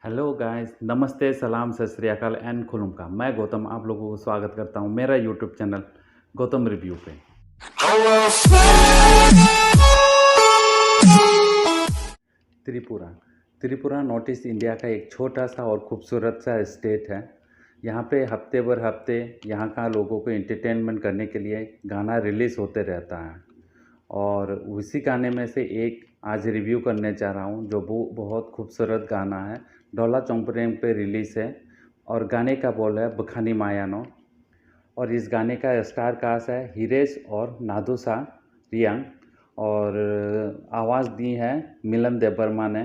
Hello guys, नमस्ते, सलाम, सत श्री अकाल एंड खुलुमका। मैं गौतम आप लोगों को स्वागत करता हूं मेरा यूट्यूब चैनल गौतम रिव्यू पे। Tripura Tripura north east India का एक छोटा सा और खूबसूरत सा स्टेट है। यहाँ पे हफ्ते भर हफ्ते यहाँ का लोगों को एंटरटेनमेंट करने के लिए गाना रिलीज़ होते रहता है और उसी गाने में से एक आज रिव्यू करने जा रहा हूँ जो वो बहुत खूबसूरत गाना है। डोला चौंपरेंग पे रिलीज़ है और गाने का बोल है बखानी मायानो। और इस गाने का स्टार कास्ट है हिरेश और नादुसा रियांग और आवाज़ दी है मिलन देबबर्मा ने।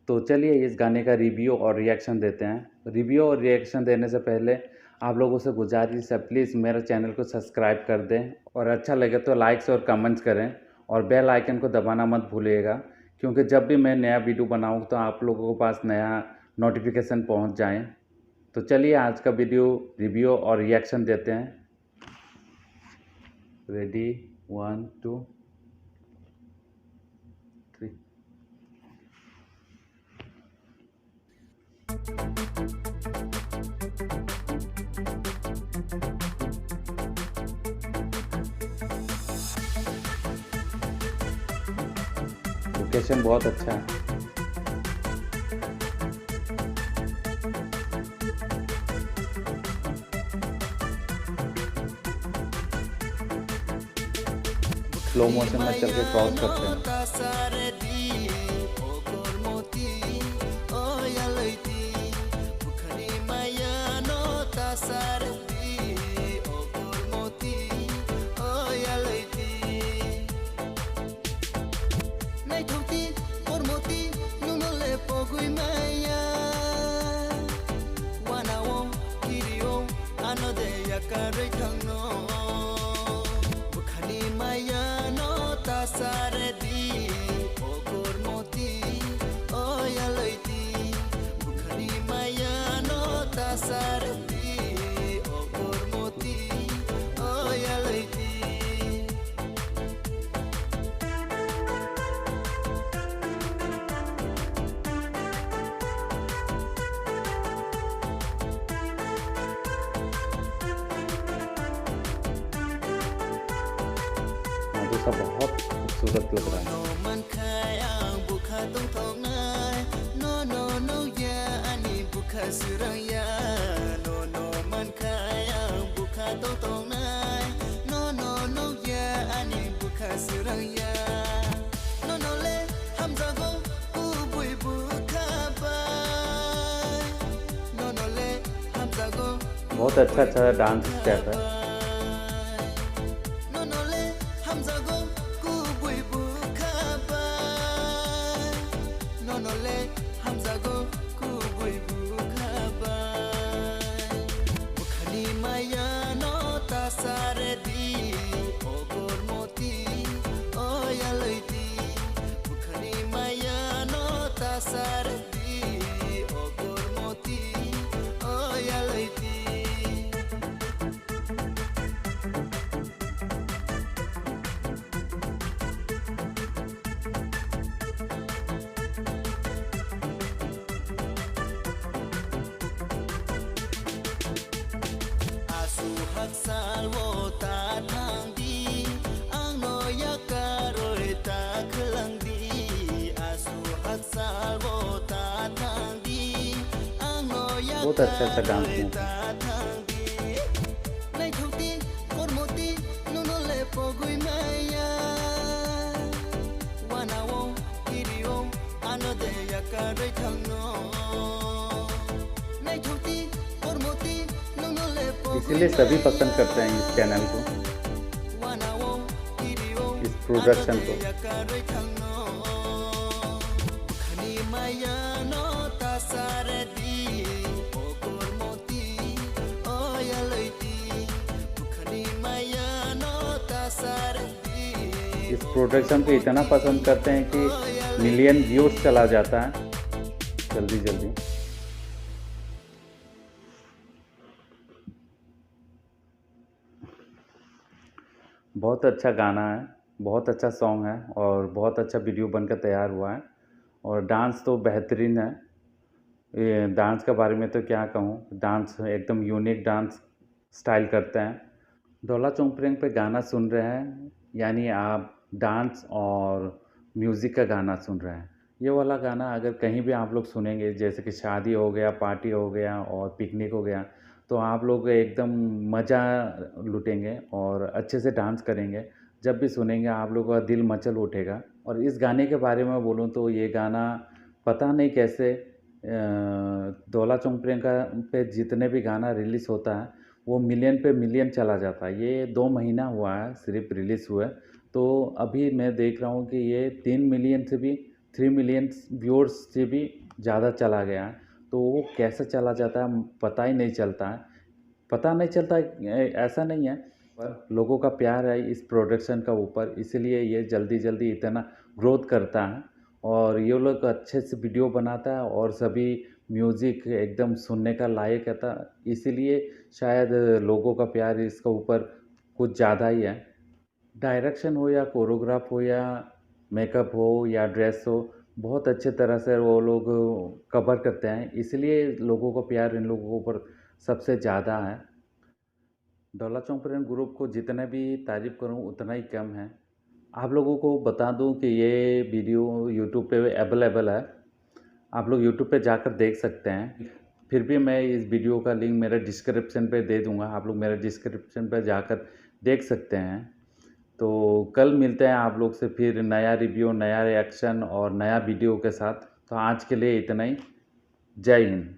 तो चलिए इस गाने का रिव्यू और रिएक्शन देते हैं। रिव्यू और रिएक्शन देने से पहले आप लोगों से गुजारिश है, प्लीज़ मेरे चैनल को सब्सक्राइब कर दें और अच्छा लगे तो लाइक्स और कमेंट्स करें और बेल आइकन को दबाना मत भूलिएगा, क्योंकि जब भी मैं नया वीडियो बनाऊँ तो आप लोगों के पास नया नोटिफिकेशन पहुंच जाए। तो चलिए आज का वीडियो रिव्यू और रिएक्शन देते हैं। रेडी 1 2 3। लोकेशन बहुत अच्छा है। स्लो मोशन में चल के क्रॉस करते हैं। नादुसा बहुत खूबसूरत लग रहा है। बहुत अच्छा अच्छा डांस स्टेप है। बहुत अच्छा अच्छा डांस मूव है। इसीलिए सभी पसंद करते हैं इस चैनल को, इस प्रोडक्शन को। इस प्रोडक्शन को इतना पसंद करते हैं कि मिलियन व्यूज चला जाता है जल्दी जल्दी। बहुत अच्छा गाना है, बहुत अच्छा सॉन्ग है और बहुत अच्छा वीडियो बनकर तैयार हुआ है और डांस तो बेहतरीन है। डांस के बारे में तो क्या कहूँ, डांस एकदम यूनिक डांस स्टाइल करते हैं। डोला चोंगप्रेंग पे गाना सुन रहे हैं, यानी आप डांस और म्यूज़िक का गाना सुन रहे हैं। ये वाला गाना अगर कहीं भी आप लोग सुनेंगे, जैसे कि शादी हो गया, पार्टी हो गया और पिकनिक हो गया, तो आप लोग एकदम मज़ा लुटेंगे और अच्छे से डांस करेंगे। जब भी सुनेंगे आप लोगों का दिल मचल उठेगा। और इस गाने के बारे में बोलूँ तो ये गाना पता नहीं कैसे डोला चोंगप्रेंग का पे जितने भी गाना रिलीज़ होता है, वो मिलियन पे मिलियन चला जाता है। ये 2 महीना हुआ है सिर्फ रिलीज़ हुए, तो अभी मैं देख रहा हूँ कि ये 3 मिलियन से भी 3 मिलियन व्यूअर्स से भी ज़्यादा चला गया है। तो वो कैसे चला जाता है पता ही नहीं चलता है। पता नहीं चलता ऐसा नहीं है, पर लोगों का प्यार है इस प्रोडक्शन का ऊपर, इसलिए ये जल्दी जल्दी इतना ग्रोथ करता है। और ये लोग अच्छे से वीडियो बनाता है और सभी म्यूज़िक एकदम सुनने का लायक है था, इसीलिए शायद लोगों का प्यार इसका ऊपर कुछ ज़्यादा ही है। डायरेक्शन हो या कोरियोग्राफ हो या मेकअप हो या ड्रेस हो, बहुत अच्छे तरह से वो लोग कवर करते हैं, इसलिए लोगों का प्यार इन लोगों के ऊपर सबसे ज़्यादा है। डोला चौंपरेन ग्रुप को जितने भी तारीफ़ करूं उतना ही कम है। आप लोगों को बता दूं कि ये वीडियो यूट्यूब पे अवेलेबल है, आप लोग यूट्यूब पे जाकर देख सकते हैं। फिर भी मैं इस वीडियो का लिंक मेरे डिस्क्रिप्शन पे दे दूंगा, आप लोग मेरे डिस्क्रिप्शन पे जाकर देख सकते हैं। तो कल मिलते हैं आप लोग से फिर नया रिव्यू, नया रिएक्शन और नया वीडियो के साथ। तो आज के लिए इतना ही। जय हिंद।